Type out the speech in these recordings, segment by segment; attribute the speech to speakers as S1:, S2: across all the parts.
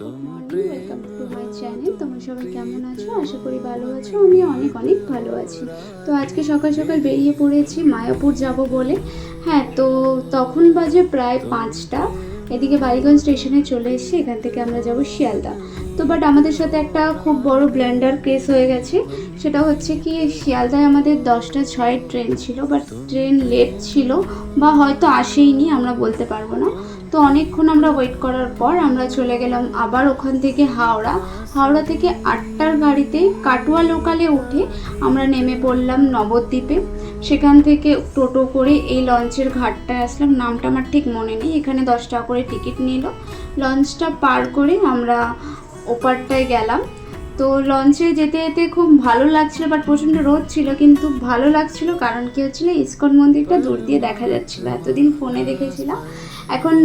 S1: Morning, welcome to my channel. তোমরা সবাই কেমন আছো? আশা করি ভালো আছো। আমি অনেক অনেক ভালো আছি। তো আজকে সকাল সকাল বেরিয়ে পড়েছি মায়াপুর যাব বলে। হ্যাঁ, তো তখন বাজে প্রায় 5টা। এদিকে বালিগঞ্জ স্টেশনে চলে এসেছি। এখান থেকে আমরা যাব শিয়ালদা। তো বাট আমাদের সাথে একটা খুব বড় ব্ল্যান্ডার কেস হয়ে গেছে। সেটা হচ্ছে কি, শিয়ালদায় আমাদের 10টা 6 ট্রেন ছিল, বাট ট্রেন লেট ছিল বা হয়তো আসেইনি, আমরা বলতে পারবো না। তো অনেকক্ষণ আমরা ওয়েট করার পর আমরা চলে গেলাম আবার ওখান থেকে হাওড়া থেকে 8টার গাড়িতে কাটোয়া লোকালে উঠে আমরা নেমে পড়লাম নবদ্বীপে। সেখান থেকে টোটো করে এই লঞ্চের ঘাটটায় আসলাম, নামটা আমার ঠিক মনে নেই। এখানে 10 টাকা করে টিকিট নিল। লঞ্চটা পার করে আমরা ওপারটায় গেলাম। তো লঞ্চে যেতে যেতে খুব ভালো লাগছিল, বাট প্রচণ্ড রোদ ছিল, কিন্তু ভালো লাগছিল। কারণ কি হচ্ছিল, ইস্কন মন্দিরটা দূর দিয়ে দেখা যাচ্ছিল। এতদিন ফোনে দেখেছিলাম, এখন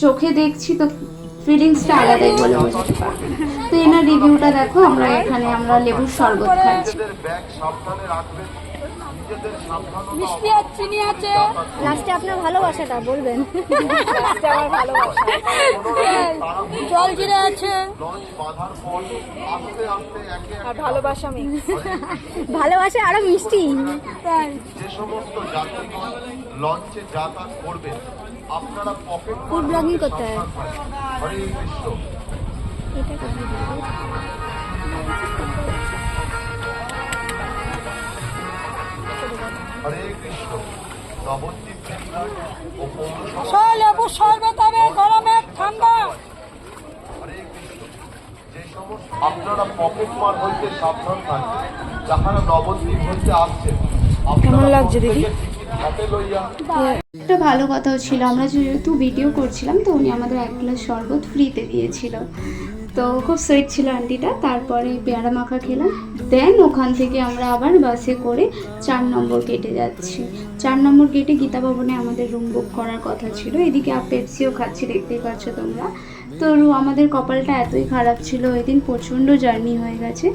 S1: চোখে দেখছি, তো ফিলিংসটা আলাদাই বলে বোঝাতে পারবো না। তো এনার রিভিউটা দেখো। আমরা লেবুর শরবত খাচ্ছি।
S2: মিষ্টি আর চিনি আছে।
S3: লাস্টে আপনার ভালোবাসাটা বলবেন।
S2: আমার ভালোবাসা। জল জিরে আছে আর ভালোবাসা মিক্স।
S3: ভালোবাসা আরো মিষ্টি।
S2: তাই
S4: যে সমস্ত যাত্রীগণ লঞ্চে যাতায়াত করবেন আপনারা পকেট
S3: ফুড ব্লগিং করতে হয়।
S4: হরে কৃষ্ণ। হরে কৃষ্ণ। নবদ্বীপ সেন্টার ও পৌরসভা।
S2: লেবু শরবত হবে গরমে ঠান্ডা।
S4: হরে কৃষ্ণ। যে সমস্ত আপনারা পকেট মার হইতে সাবধান থাকবেন। যাহারা নবদ্বীপ হইতে আসছেন, কেমন লাগছে দিদি? হাতে লইয়া
S1: একটা ভালো কথাও ছিল, আমরা যেহেতু ভিডিও করছিলাম, তো উনি আমাদের 1 গ্লাস শরবত ফ্রিতে দিয়েছিল। তো খুব সুইট ছিল আন্টিটা। তারপরে পেয়ারা মাখা খেলাম। দেন ওখান থেকে আমরা আবার বাসে করে 4 নম্বর গেটে যাচ্ছি। 4 নম্বর গেটে গীতা ভবনে আমাদের রুম বুক করার কথা ছিল। এদিকে পেপসিও খাচ্ছি, দেখতেই পাচ্ছ তোমরা। তো আমাদের কপালটা এতই খারাপ ছিল, ওই দিন প্রচণ্ড জার্নি হয়ে গেছে।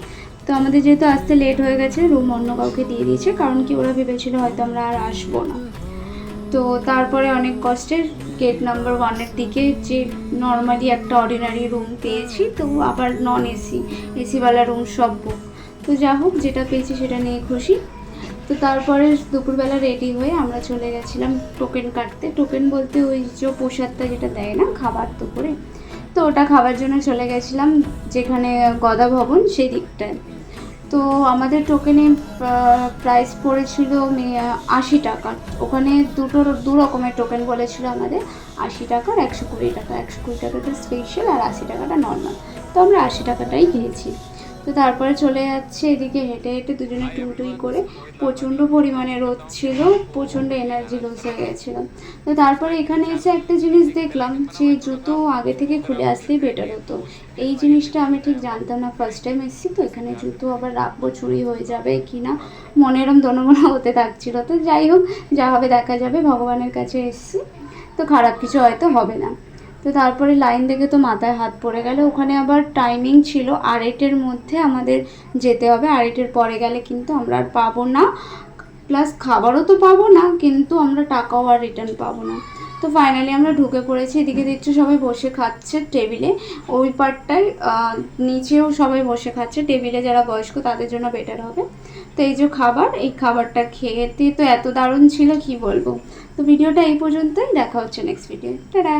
S1: তো আমাদের যেহেতু আসতে লেট হয়ে গেছে, রুম অন্য কাউকে দিয়ে দিয়েছে। কারণ কি, ওরা ভেবেছিল হয়তো আমরা আর আসবো না। তো তারপরে অনেক কষ্টের গেট নাম্বার 1-এর দিকে যে নর্মালি একটা অর্ডিনারি রুম পেয়েছি, তো আবার নন এসিওয়ালা রুম সব বুক। তো যা হোক, যেটা পেয়েছি সেটা নিয়ে খুশি। তো তারপরে দুপুরবেলা রেডি হয়ে আমরা চলে গেছিলাম টোকেন কাটতে। টোকেন বলতে ওই যে প্রসাদটা যেটা দেয় না খাবার দুপুরে, তো ওটা খাবার জন্য চলে গেছিলাম যেখানে গদা ভবন সেই দিকটায়। তো আমাদের টোকেনে প্রাইস পড়েছিল 80 টাকা। ওখানে দু রকমের টোকেন বলেছিল আমাদের, 80 টাকার 120 টাকা। 120 টাকাটা স্পেশাল আর 80 টাকাটা নর্মাল। তো আমরা 80 টাকাটাই খেয়েছি। তো তারপরে চলে যাচ্ছে এদিকে হেঁটে হেঁটে দুজনে টুই করে। প্রচণ্ড পরিমাণে রোদ ছিল, প্রচণ্ড এনার্জি লস হয়ে গেছিলো। তো তারপরে এখানে এসে একটা জিনিস দেখলাম, যে জুতো আগে থেকে খুলে আসলেই বেটার হতো। এই জিনিসটা আমি ঠিক জানতাম না, ফার্স্ট টাইম এসেছি। তো এখানে জুতো আবার রাখবো, চুরি হয়ে যাবে কি না, মনে এরম দনমনা হতে থাকছিলো। তো যাই হোক, যা হবে দেখা যাবে, ভগবানের কাছে এসেছি, তো খারাপ কিছু হয়তো হবে না। তো তারপরে লাইন দেখে তো মাথায় হাত পড়ে গেল। ওখানে আবার টাইমিং ছিল 8টার মধ্যে আমাদের যেতে হবে। 8টার পরে গেলে কিন্তু আমরা আর পাবো না, প্লাস খাবারও তো পাবো না, কিন্তু আমরা টাকাও আর রিটার্ন পাবো না। তো ফাইনালি আমরা ঢুকে পড়েছি। এদিকে দেখছো সবাই বসে খাচ্ছে টেবিলে, ওই পার্টটায় নিচেও সবাই বসে খাচ্ছে টেবিলে। যারা বয়স্ক তাদের জন্য বেটার হবে। তো এই যে খাবার, এই খাবারটা খেতে তো এত দারুণ ছিল কি বলবো। তো ভিডিওটা এই পর্যন্তই, দেখা হচ্ছে নেক্সট ভিডিও। টাটা।